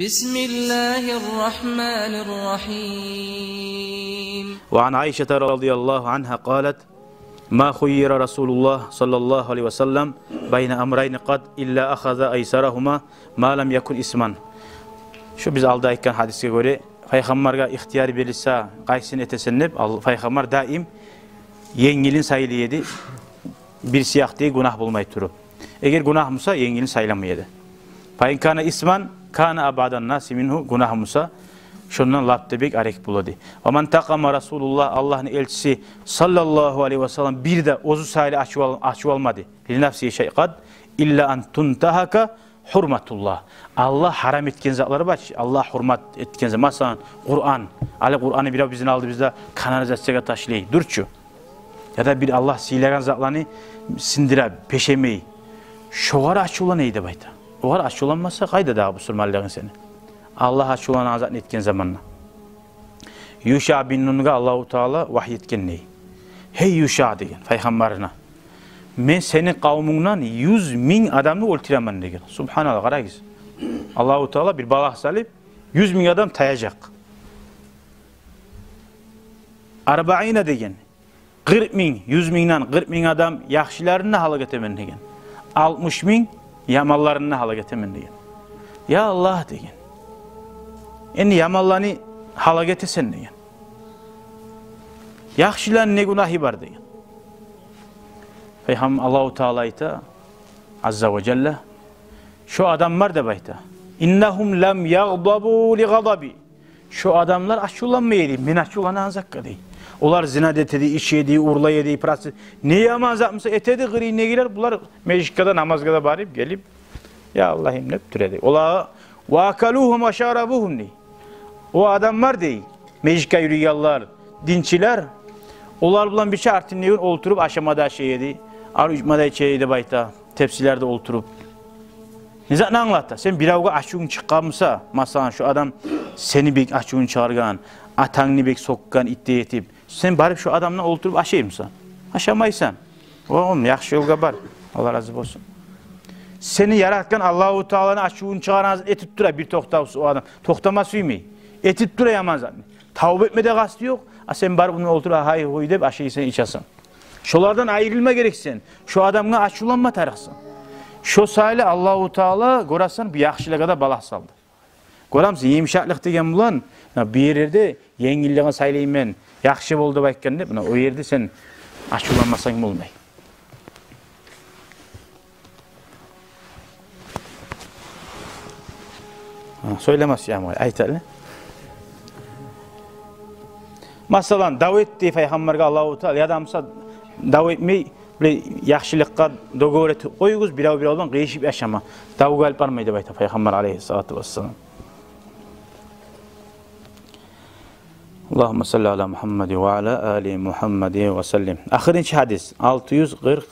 بسم الله الرحمن الرحيم. وعن عائشة رضي الله عنها قالت: ما خير رسول الله صلى الله عليه وسلم بين أمرين قد إلا أخذ أيسرهما ما لم يكن اسما. Şu biz aldı ayıkan hadise göre Peygamber'e ihtiyar verilse kaysın etesenip Peygamber daim yengilin sayılıydı. Bir siyah diye günah bulmayı turu. Eğer günah musa yengilin sayılamaydı. Peygamber isman kana abadan nasi minhu günah musa şundan laptebek arek buladı. Aman takama Resulullah Allah'ın elçisi sallallahu aleyhi ve sellem bir de ozu sayılı açı olmadı. Li nefsi şeyqad illa an tuntahaka hurmatullah. Allah haram etken zatları var. Allah hurmat etken zatları. Mesela Kur'an. Ali Kur'an'ı bir bizden aldı bizde kanalizasyona taşlayı. Durçu. Ya da bir Allah sileyen zatlarını sindire, peşemeyi. Şoğara açılan neydi bayta? O kadar açılanmazsa kayda daha bu sürmallığın seni. Allah açılan azat etken zamanla. Yuşa bin Nun'ga Allah-u Teala vahyetken neyi? Hey Yuşa degen, Peygamberine. Men senin kavmundan 100.000 adamı öldüremem degen. Subhanallah, qarayız. Allah-u Teala bir balaq salib 100.000 adam tayacak. Arba'ina degen. 40.000, 100.000'dan 40.000 adam yaxşilarını halı getemen degen. 60.000 yamallarını halı getemen degen. Ya Allah degen. En yamallarını halı getesen degen. Yaxşiların ne günahı var degen. Peygamber Allah-u Teala ita Azza ve Celle şu adamlar da bayta innahum lam yagdabu li gadabi şu adamlar açulanmaydı men açulanan zakka değil. Onlar zina etedi, iş yedi, urla yedi, prası ne yaman zapmısa etedi gri ne girer bunlar mecliskada namazgada barip gelip ya Allah'ım ne türedi. Ola vakaluhum ve şarabuhum ne. O adamlar değil. Mecliska yürüyorlar, dinçiler. Onlar bulan bir şey artık ne oturup aşamada şey yedi. Arıcmada çeydi bayta, tepsilerde oturup. Ne anlattı? Sen bir avga açığın çıkarmışsa, masalan şu adam seni bek açığın çağırgan, atanını bek sokkan, itte etip, sen barip şu adamla oturup aşayımsan. Aşamaysan. Oğlum, yaxşı yolga bar. Allah razı olsun. Seni yaratkan Allah-u Teala'nın açığın çağıran etip dura bir toktavsı o adam. Toktaması mı? Etip dura yaman zaten. Tavbe etmede kastı yok. Sen barip bunu oturup hay huy deyip aşayı sen içasın. Şolardan ayrılma gereksin. Şu adamla açılanma tarıksın. Şu sayılı Allah-u Teala görəsən bir yaxşılığa da balaq saldı. Görəmsin, yemşaqlıq degen bulan bir yerde yengilliğe sayılayım ben. Yaxşı oldu bayken de o yerde sen açılanmasan olmay. Söylemez ya ama aytalı. Masalan davet diye Peygamber'e Allah-u Teala adamsa davet mi böyle yaxşılıkka dogoret koyuguz bir olan qeyşib yaşama. Davu qalb barmaydı bayta Peygamber aleyhissalatu vesselam. Allahümme salli ala Muhammed ve ala ali Muhammed ve sellim. Ahirinci hadis 640